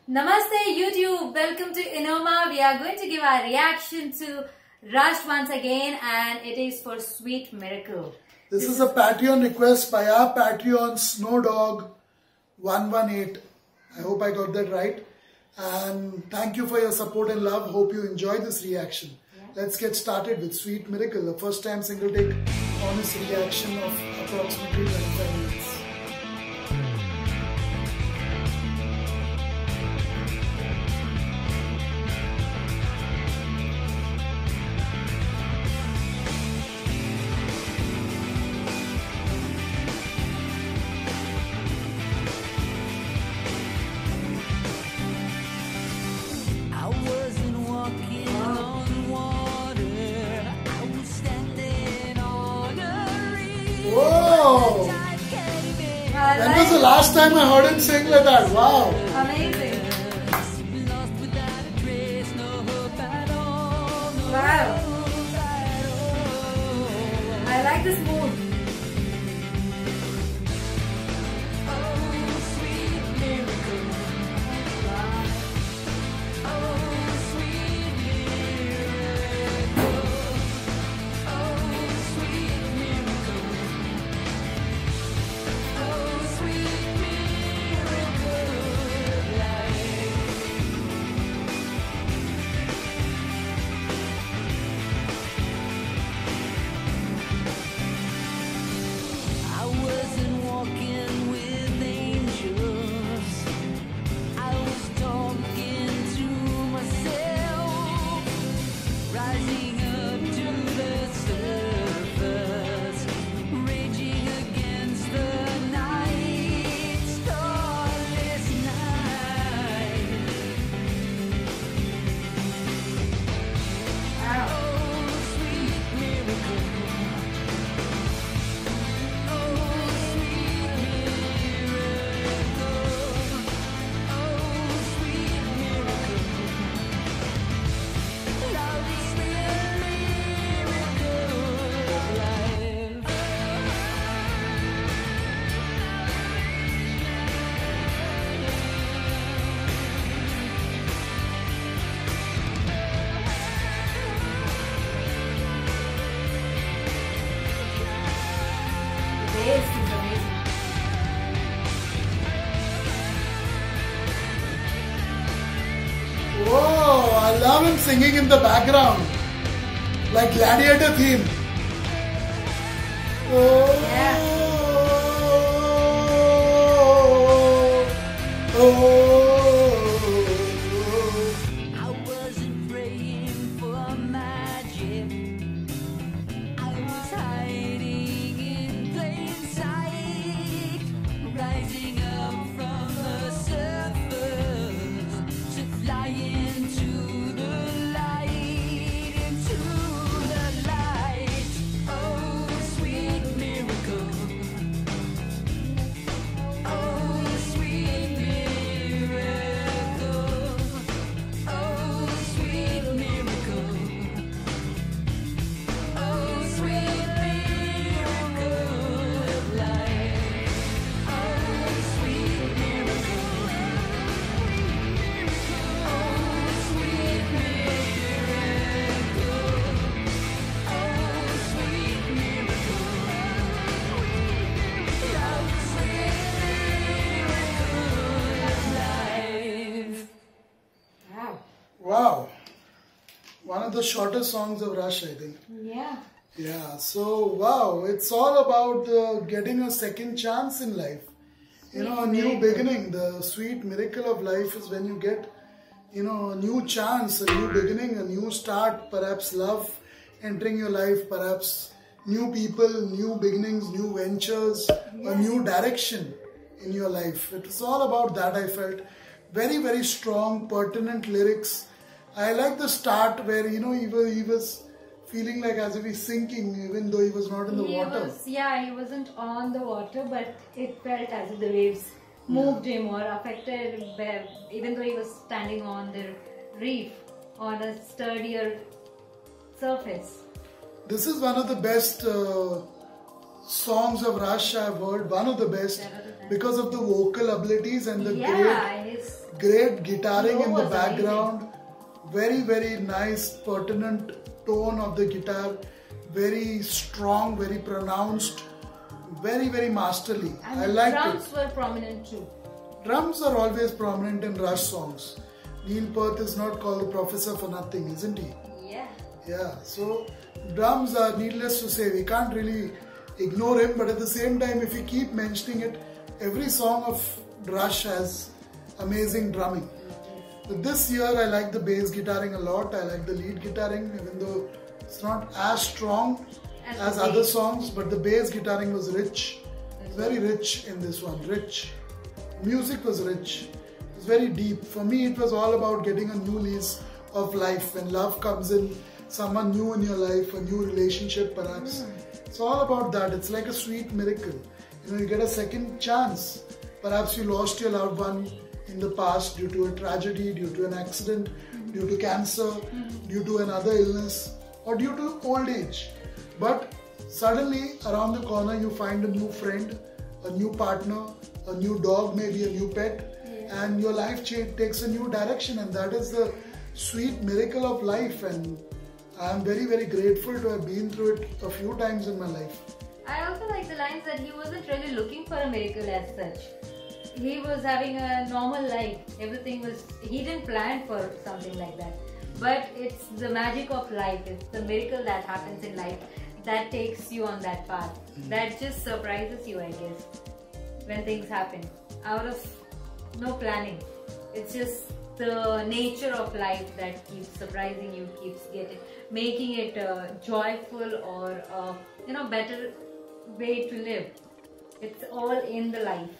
Namaste YouTube, welcome to Enoma. We are going to give our reaction to Rush once again, and it is for Sweet Miracle. This is a Patreon request by our Patreon Snowdog118. I hope I got that right. And thank you for your support and love. Hope you enjoy this reaction. Let's get started with Sweet Miracle, the first time single take honest reaction of approximately 25 minutes. Whoa! When was the last time I heard him sing like that? Wow! Amazing! Wow! I like this mood. This is amazing. Whoa! I love him singing in the background. Like gladiator theme. Oh, Yeah. I wasn't praying for magic. I was hiding in plain sight, rising up from the surface to fly into the light, into the light. Oh, sweet miracle. Oh, sweet miracle. Oh, sweet miracle. Oh, sweet miracle of life. Oh, sweet miracle. Oh, sweet miracle. Oh, sweet miracle. Love, sweet miracle of life. Wow. Wow. One of the shortest songs of Rush, I think. Yeah. Yeah, so wow, it's all about getting a second chance in life. You know, a new beginning. The sweet miracle of life is when you get, a new chance, a new beginning, a new start, perhaps love entering your life, perhaps new people, new beginnings, new ventures, a new direction in your life. It was all about that, I felt. Very, very strong, pertinent lyrics. I like the start where, he was feeling like as if he's sinking even though he was not in the water. He wasn't on the water, but it felt as if the waves moved him or affected him, even though he was standing on the reef on a sturdier surface. This is one of the best songs of Rush I've heard, one of the best. because of the vocal abilities and the great guitaring in the background. Very, very nice, pertinent tone of the guitar. Very strong, very pronounced, very, very masterly. And I liked it. Drums were prominent too. Drums are always prominent in Rush songs. Neil Peart is not called the professor for nothing, isn't he? Yeah. Yeah, so drums are, needless to say, we can't really ignore him, but at the same time, if we keep mentioning it, every song of Rush has amazing drumming. But this year, I like the bass guitaring a lot. I like the lead guitaring, even though it's not as strong as other songs, but the bass guitaring was rich, very rich in this one, rich. Music was rich, it was very deep. For me, it was all about getting a new lease of life. When love comes in, someone new in your life, a new relationship perhaps. It's all about that. It's like a sweet miracle. You know, you get a second chance. Perhaps you lost your loved one in the past due to a tragedy, due to an accident, due to cancer, due to another illness, or due to old age. But suddenly around the corner you find a new friend, a new partner, a new dog, maybe a new pet, and your life takes a new direction, and that is the sweet miracle of life. And I am very, very grateful to have been through it a few times in my life. I also like the lines that he wasn't really looking for a miracle as such. He was having a normal life. Everything was, he didn't plan for something like that. But it's the magic of life. It's the miracle that happens in life that takes you on that path. That just surprises you, I guess, when things happen. Out of no planning. It's just the nature of life that keeps surprising you, keeps making it joyful or better way to live. It's all in the life,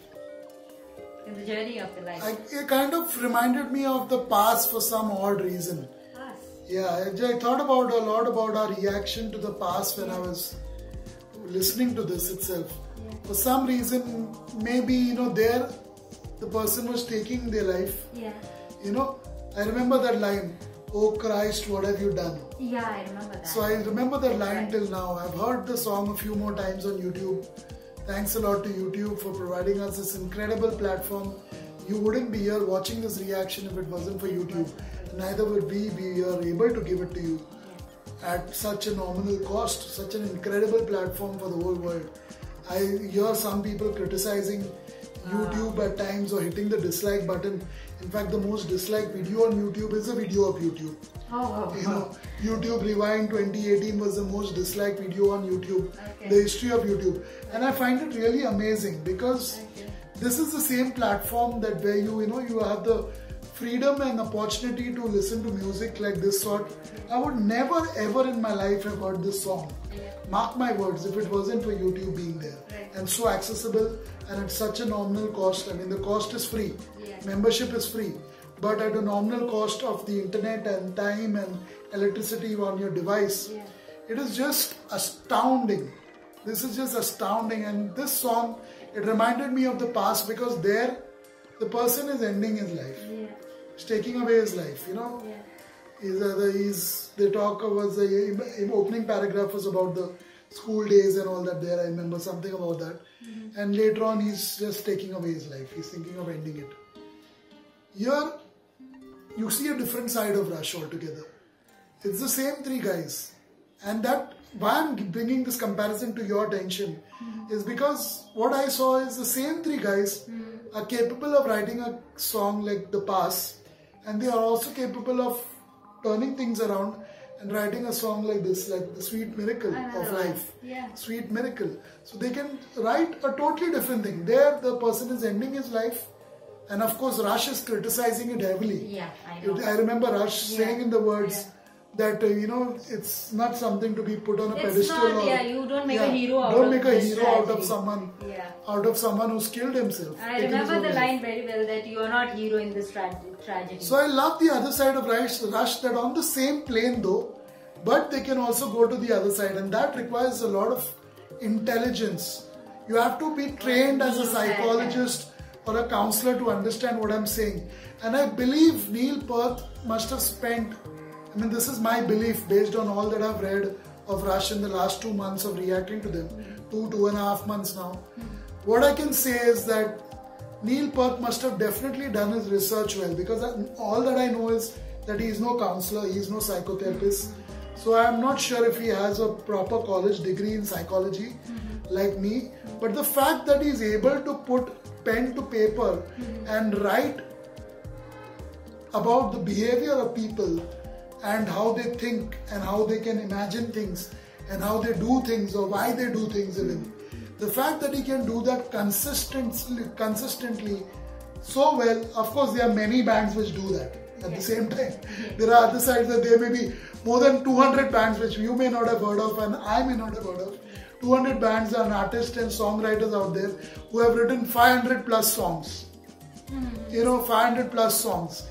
in the journey of the life. It kind of reminded me of the past for some odd reason. Past? Yeah, I thought about a lot about our reaction to the past when I was listening to this itself. Yeah. For some reason, maybe there the person was taking their life. Yeah. I remember that line, "Oh Christ, what have you done?" Yeah, I remember that. So I remember that line till now. I've heard the song a few more times on YouTube. Thanks a lot to YouTube for providing us this incredible platform. You wouldn't be here watching this reaction if it wasn't for YouTube. Neither would we be here able to give it to you at such a nominal cost, such an incredible platform for the whole world. I hear some people criticizing YouTube at times or hitting the dislike button. In fact, the most disliked video on YouTube is a video of YouTube. YouTube Rewind 2018 was the most disliked video on YouTube, the history of YouTube. And I find it really amazing because this is the same platform that where you have the freedom and opportunity to listen to music like this sort. I would never ever in my life have heard this song. Mark my words, if it wasn't for YouTube being there. And so accessible and at such a nominal cost. I mean, the cost is free. Membership is free. But at a nominal cost of the internet and time and electricity on your device, it is just astounding. This is just astounding. And this song, it reminded me of the past because there, the person is ending his life. He's taking away his life, The talk was the opening paragraph was about the school days and all that there. I remember something about that. And later on, he's just taking away his life. He's thinking of ending it. Here, you see a different side of Rush altogether. It's the same three guys. And that, why I'm bringing this comparison to your attention is because what I saw is the same three guys are capable of writing a song like The Pass, and they are also capable of turning things around and writing a song like this, like The Sweet Miracle of Life. Sweet Miracle. So they can write a totally different thing. There, the person is ending his life. And of course, Rush is criticizing it heavily. I know. I remember Rush saying in the words that, it's not something to be put on a pedestal. Not, you don't make a hero out of Don't make a hero tragedy. out of someone who's killed himself. I remember the line very well that you are not hero in this tragedy. So I love the other side of Rush, that on the same plane though, but they can also go to the other side, and that requires a lot of intelligence. You have to be trained as a psychologist or a counselor to understand what I'm saying. And I believe Neil Peart must have spent, this is my belief based on all that I've read of Rush in the last 2 months of reacting to them, 2.5 months now. what I can say is that Neil Peart must have definitely done his research well, because all that I know is that he is no counselor, he is no psychotherapist. So I am not sure if he has a proper college degree in psychology like me. But the fact that he is able to put pen to paper and write about the behavior of people and how they think and how they can imagine things and how they do things or why they do things even. The fact that he can do that consistently so well, of course there are many bands which do that at the same time. There are other sides that there may be more than 200 bands which you may not have heard of and I may not have heard of. 200 bands and artists and songwriters out there who have written 500 plus songs. 500 plus songs.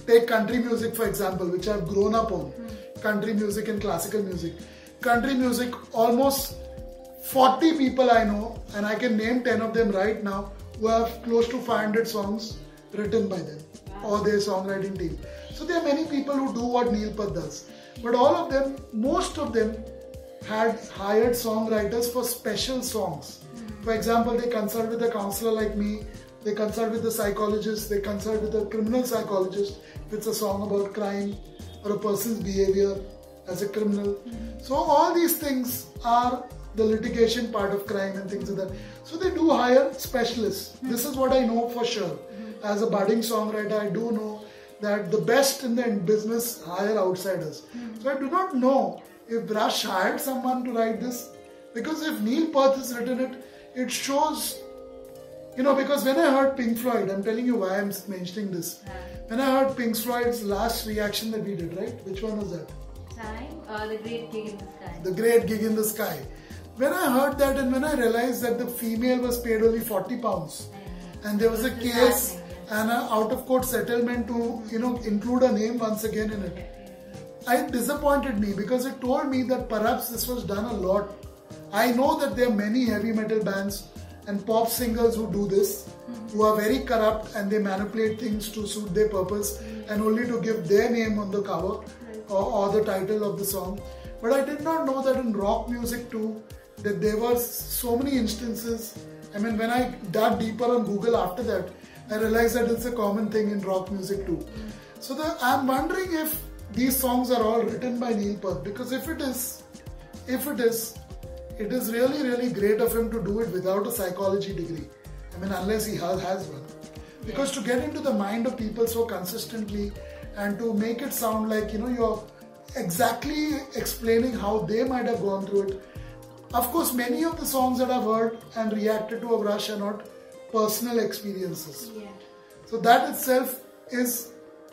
Take country music for example, which I've grown up on. Country music and classical music. Country music, almost 40 people I know, and I can name 10 of them right now, who have close to 500 songs written by them or their songwriting team. So there are many people who do what Neil Peart does. But all of them, most of them had hired songwriters for special songs. For example, they consult with a counselor like me, they consult with a psychologist, they consult with a criminal psychologist if it's a song about crime or a person's behavior as a criminal. So all these things are the litigation part of crime and things like that. So they do hire specialists. This is what I know for sure. As a budding songwriter, I do know that the best in the business hire outsiders. So I do not know if Rush hired someone to write this, because if Neil Peart has written it, it shows, because when I heard Pink Floyd, I'm telling you why I'm mentioning this. When I heard Pink Floyd's last reaction that we did, right? Which one was that? The Great Gig in the Sky. The Great Gig in the Sky. When I heard that and when I realized that the female was paid only £40 and there was a case and an out-of-court settlement to, include a name once again in it, it disappointed me, because it told me that perhaps this was done a lot. I know that there are many heavy metal bands and pop singers who do this, who are very corrupt and they manipulate things to suit their purpose and only to give their name on the cover or the title of the song. But I did not know that in rock music too, that there were so many instances. I mean, when I dug deeper on Google after that, I realized that it's a common thing in rock music too. So I'm wondering if these songs are all written by Neil Peart, because if it is, it is really, really great of him to do it without a psychology degree. I mean, unless he has one. Because to get into the mind of people so consistently and to make it sound like, you're exactly explaining how they might have gone through it. Of course, many of the songs that I've heard and reacted to of Rush are not personal experiences. So that itself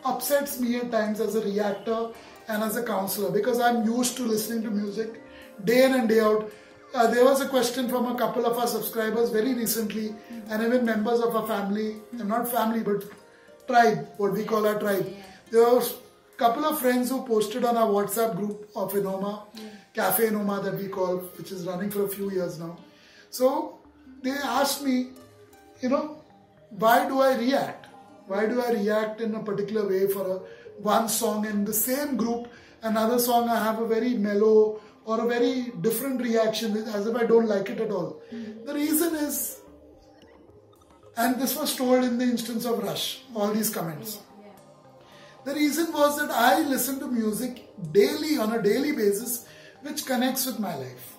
upsets me at times as a reactor and as a counselor, because I'm used to listening to music day in and day out. There was a question from a couple of our subscribers very recently, and even members of our family, and not family but tribe, what we call our tribe. There was a couple of friends who posted on our WhatsApp group of Enoma, Cafe Enoma that we call, which is running for a few years now. So they asked me, why do I react? Why do I react in a particular way for one song, and the same group, another song I have a very mellow or a very different reaction, as if I don't like it at all. The reason is, and this was told in the instance of Rush, all these comments. The reason was that I listen to music daily, on a daily basis, which connects with my life.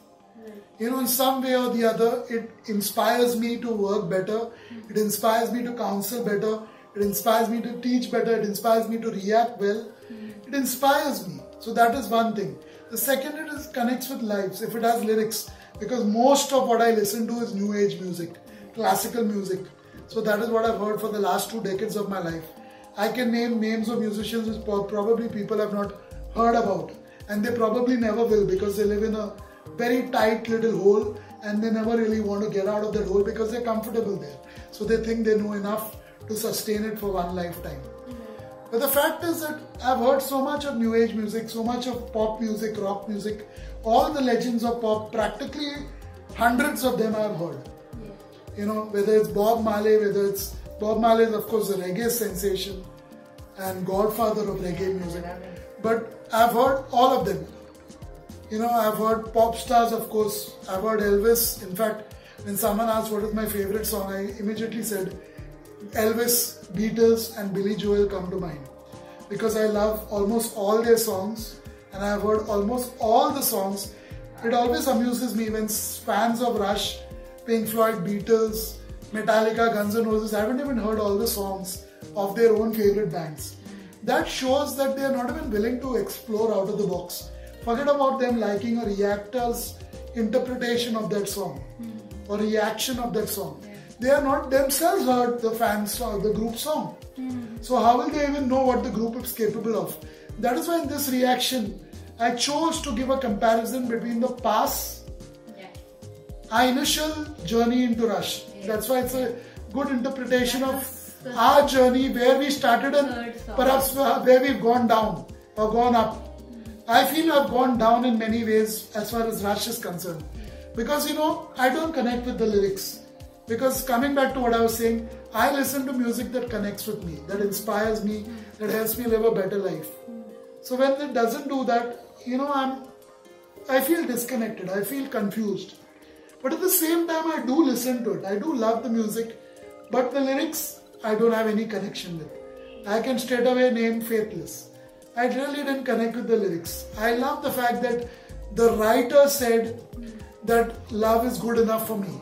In some way or the other, it inspires me to work better, it inspires me to counsel better, it inspires me to teach better, it inspires me to react well, it inspires me. So that is one thing. The second, it connects with lives, if it has lyrics, because most of what I listen to is new age music, classical music. So that is what I've heard for the last 2 decades of my life. I can name names of musicians which probably people have not heard about, and they probably never will, because they live in a very tight little hole and they never really want to get out of that hole because they're comfortable there. So they think they know enough to sustain it for one lifetime. But the fact is that I've heard so much of new age music, so much of pop music, rock music, all the legends of pop, practically hundreds of them I've heard. Whether it's Bob Marley, Bob Marley is of course a reggae sensation and godfather of reggae music. But I've heard all of them. I've heard pop stars, of course. I've heard Elvis. In fact, When someone asked what is my favorite song, I immediately said Elvis, Beatles and Billy Joel come to mind. Because I love almost all their songs and I have heard almost all the songs. It always amuses me when fans of Rush, Pink Floyd, Beatles, Metallica, Guns N' Roses haven't even heard all the songs of their own favorite bands. That shows that they are not even willing to explore out of the box. Forget about them liking a reactor's interpretation of that song or reaction of that song. They are not themselves heard the fans or the group song. So how will they even know what the group is capable of? That is why in this reaction, I chose to give a comparison between the past, our initial journey into Rush. That's why it's a good interpretation of our journey, where we started and perhaps where we've gone down or gone up. I feel I've gone down in many ways as far as Rush is concerned. Because I don't connect with the lyrics. Because coming back to what I was saying, I listen to music that connects with me, that inspires me, that helps me live a better life. So when it doesn't do that, I feel disconnected, I feel confused. But at the same time, I do listen to it. I do love the music, but the lyrics, I don't have any connection with. I can straight away name Faithless. I really didn't connect with the lyrics. I love the fact that the writer said that love is good enough for me.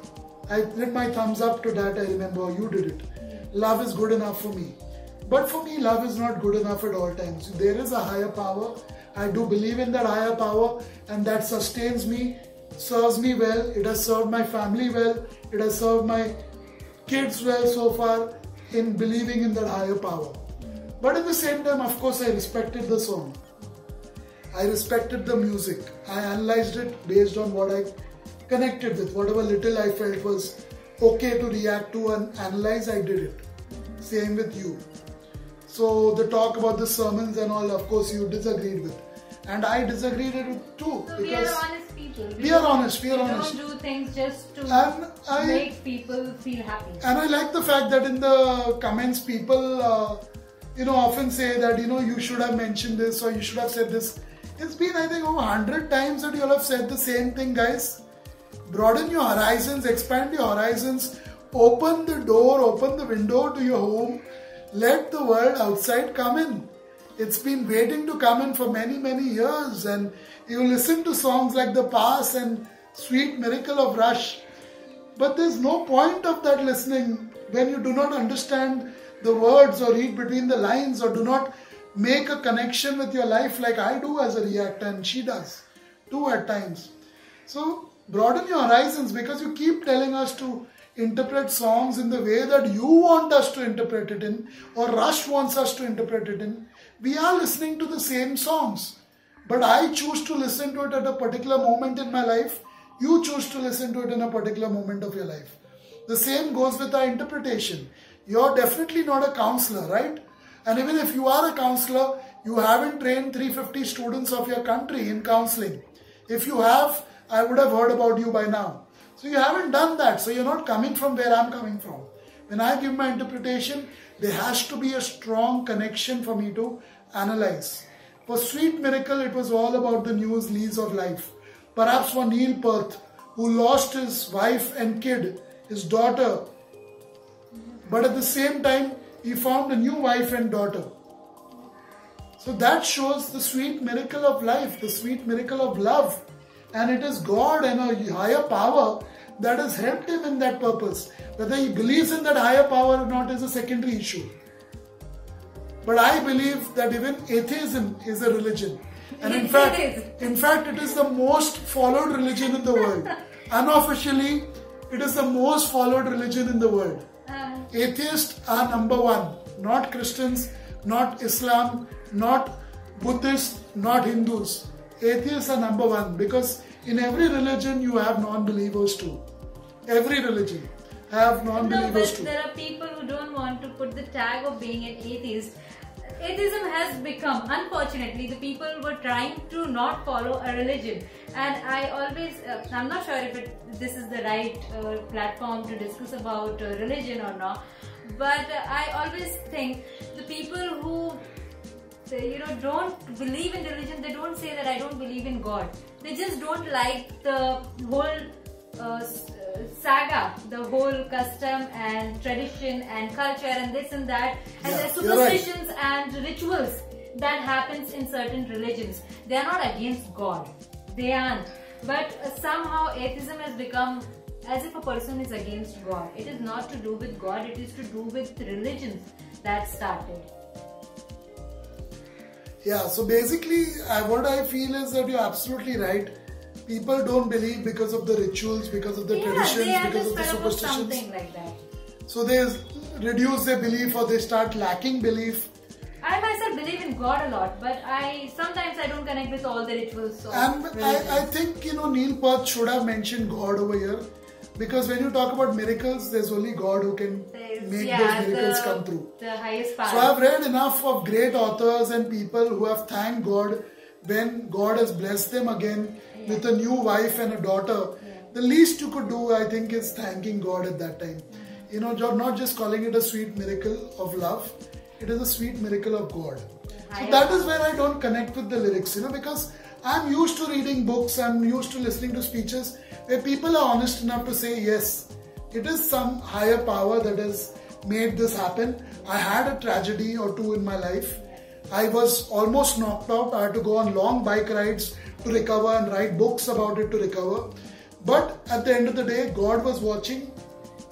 I did my thumbs up to that, I remember, you did it. Love is good enough for me. But for me, love is not good enough at all times. There is a higher power. I do believe in that higher power, and that sustains me, serves me well. It has served my family well. It has served my kids well so far in believing in that higher power. But at the same time, of course, I respected the song. I respected the music. I analyzed it based on what I connected with. Whatever little I felt was okay to react to and analyze, I did it. Same with you. So the talk about the sermons and all, of course, you disagreed with. And I disagreed with too. So we are honest people. We are honest. We don't do things just to make people feel happy. And I like the fact that in the comments, people often say that, you should have mentioned this or you should have said this. It's been, I think, over 100 times that you'll have said the same thing, guys. Broaden your horizons, expand your horizons, open the door, open the window to your home. Let the world outside come in. It's been waiting to come in for many, many years. And you listen to songs like The Pass and Sweet Miracle of Rush. But there's no point of that listening when you do not understand the words or read between the lines or do not make a connection with your life like I do as a reactor and she does too at times. So broaden your horizons, because you keep telling us to interpret songs in the way that you want us to interpret it in, or Rush wants us to interpret it in. We are listening to the same songs, but I choose to listen to it at a particular moment in my life. You choose to listen to it in a particular moment of your life. The same goes with our interpretation. You're definitely not a counselor, right? And even if you are a counselor, you haven't trained 350 students of your country in counseling. If you have, I would have heard about you by now. So you haven't done that. So you're not coming from where I'm coming from. When I give my interpretation, there has to be a strong connection for me to analyze. For Sweet Miracle, it was all about the news lease of life. Perhaps for Neil Peart, who lost his wife and kid, his daughter. But at the same time, he found a new wife and daughter. So that shows the sweet miracle of life, the sweet miracle of love. And it is God and a higher power that has helped him in that purpose. Whether he believes in that higher power or not is a secondary issue. But I believe that even atheism is a religion. And in fact, it is the most followed religion in the world. Unofficially, it is the most followed religion in the world. Atheists are number one. Not Christians, not Islam, not Buddhists, not Hindus. Atheists are number one, because in every religion you have non-believers too. Every religion have non-believers too. There are people who don't want to put the tag of being an atheist. Atheism has become, unfortunately, the people were trying to not follow a religion. And I always, I'm not sure if this is the right platform to discuss about religion or not. But I always think the people who don't believe in religion, they don't say that I don't believe in God. They just don't like the whole saga, the whole custom and tradition and culture and this and that, and Yeah, the superstitions and rituals that happens in certain religions. They are not against God. They aren't. But somehow atheism has become as if a person is against God. It is not to do with God, it is to do with religions that started. Yeah, so basically what I feel is that you're absolutely right. People don't believe because of the rituals, because of the traditions, because of the superstitions. Something like that. So they reduce their belief or they start lacking belief. I myself believe in God a lot, but sometimes I don't connect with all the rituals. And I think, Neil Perth should have mentioned God over here. Because when you talk about miracles, there's only God who can make those miracles come through. The highest power. So I've read enough of great authors and people who have thanked God when God has blessed them again with a new wife and a daughter. The least you could do, I think, is thanking God at that time. Not just calling it a sweet miracle of love. It is a sweet miracle of God. So that is where I don't connect with the lyrics, because I'm used to reading books, I'm used to listening to speeches where people are honest enough to say, yes, it is some higher power that has made this happen. I had a tragedy or two in my life. I was almost knocked out. I had to go on long bike rides to recover and write books about it to recover. But at the end of the day, God was watching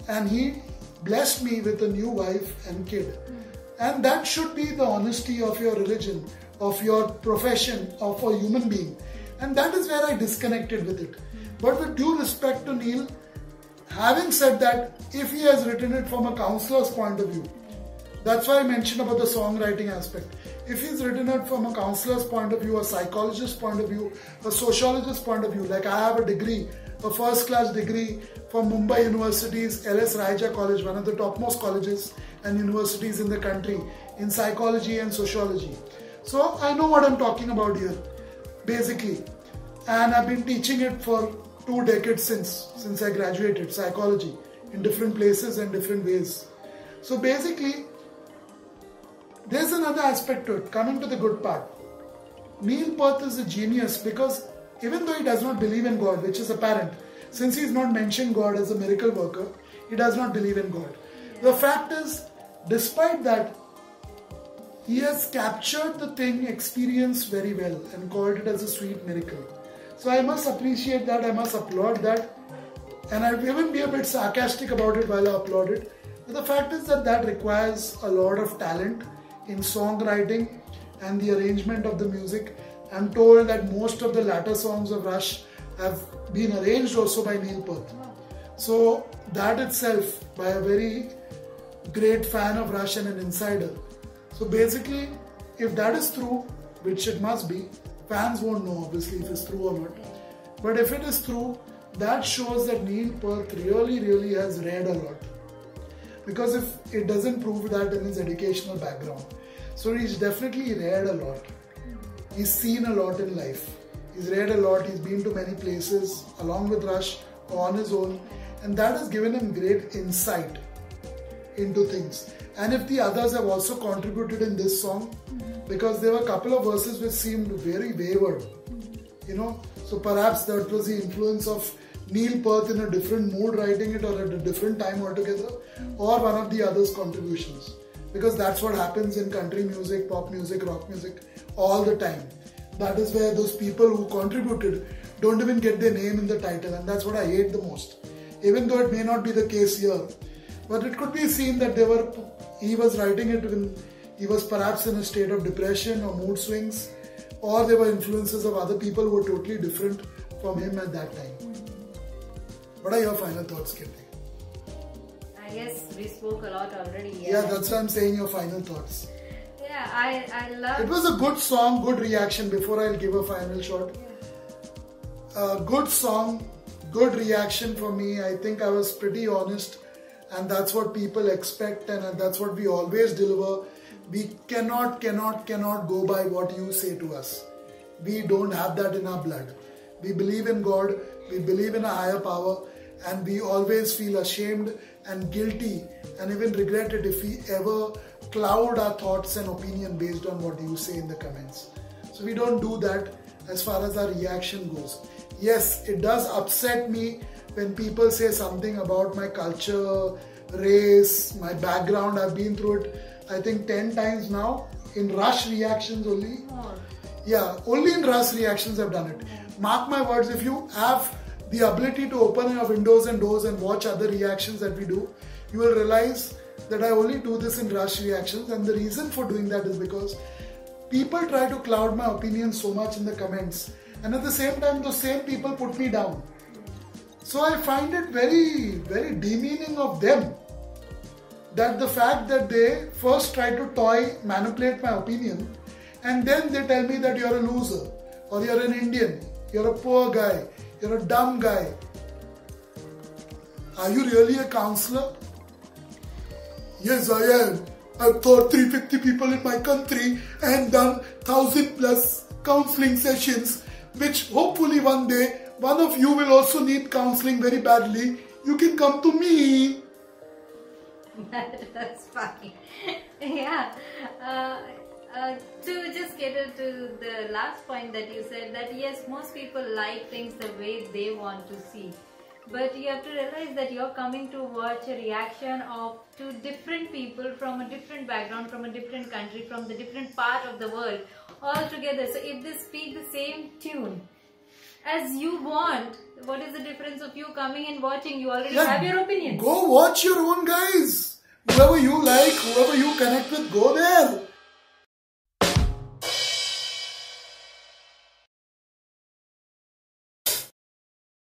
and He blessed me with a new wife and kid. And that should be the honesty of your religion, of your profession, of a human being. And that is where I disconnected with it. But with due respect to Neil, having said that, if he has written it from a counselor's point of view, that's why I mentioned about the songwriting aspect. If he's written it from a counselor's point of view, a psychologist's point of view, a sociologist's point of view, like I have a degree, a first-class degree from Mumbai University's LS Raija College, one of the topmost colleges and universities in the country, in psychology and sociology. So I know what I'm talking about here, basically. And I've been teaching it for 2 decades since I graduated, psychology, in different places and different ways. So basically, there's another aspect to it, coming to the good part. Neil Perth is a genius because even though he does not believe in God, which is apparent, since he's not mentioned God as a miracle worker, he does not believe in God. The fact is, despite that, he has captured the thing, experience very well and called it as a sweet miracle. So I must appreciate that, I must applaud that, and I'll even be a bit sarcastic about it while I applaud it. But the fact is that requires a lot of talent in songwriting and the arrangement of the music. I'm told that most of the latter songs of Rush have been arranged also by Neil Perth. So that itself, by a very great fan of Rush and an insider. So basically, if that is true, which it must be, fans won't know obviously if it's true or not. But if it is true, that shows that Neil Perth really has read a lot. Because if it doesn't prove that in his educational background. So he's definitely read a lot. He's seen a lot in life. He's read a lot, he's been to many places along with Rush or on his own. And that has given him great insight into things. And if the others have also contributed in this song, because there were a couple of verses which seemed very wayward, so perhaps that was the influence of Neil Perth in a different mood writing it or at a different time altogether, or one of the others' contributions. Because that's what happens in country music, pop music, rock music all the time. That is where those people who contributed don't even get their name in the title, and that's what I hate the most. Even though it may not be the case here, but it could be seen that he was writing it when he was perhaps in a state of depression or mood swings, or there were influences of other people who were totally different from him at that time. What are your final thoughts, Kirti? I guess we spoke a lot already. Yeah, that's why I'm saying your final thoughts. Yeah, I love... It was a good song, good reaction. Before I'll give a final shot. Good song, good reaction for me. I think I was pretty honest, and that's what people expect, and that's what we always deliver. We cannot go by what you say to us. We don't have that in our blood. We believe in God, we believe in a higher power, and we always feel ashamed and guilty and even regret it if we ever cloud our thoughts and opinion based on what you say in the comments. So we don't do that as far as our reaction goes. Yes, it does upset me when people say something about my culture, race, my background. I've been through it, I think 10 times now, in rush reactions only. Oh. Yeah, only in rush reactions I've done it. Mark my words, if you have the ability to open your windows and doors and watch other reactions that we do, you will realize that I only do this in rush reactions, and the reason for doing that is because people try to cloud my opinion so much in the comments, and at the same time those same people put me down. So I find it very, very demeaning of them that the fact that they first try to manipulate my opinion, and then they tell me that you're a loser, or you're an Indian, you're a poor guy, you're a dumb guy. Are you really a counselor? Yes, I am. I've taught 350 people in my country and done 1,000 plus counseling sessions, which hopefully one day one of you will also need counseling very badly. You can come to me. That's funny. Yeah. To just get to the last point that you said, that yes, most people like things the way they want to see. But you have to realize that you're coming to watch a reaction of two different people from a different background, from a different country, from the different part of the world, all together. So if they speak the same tune as you want, what is the difference of you coming and watching? You already have your opinion. Go watch your own guys. Whoever you like, whoever you connect with, go there.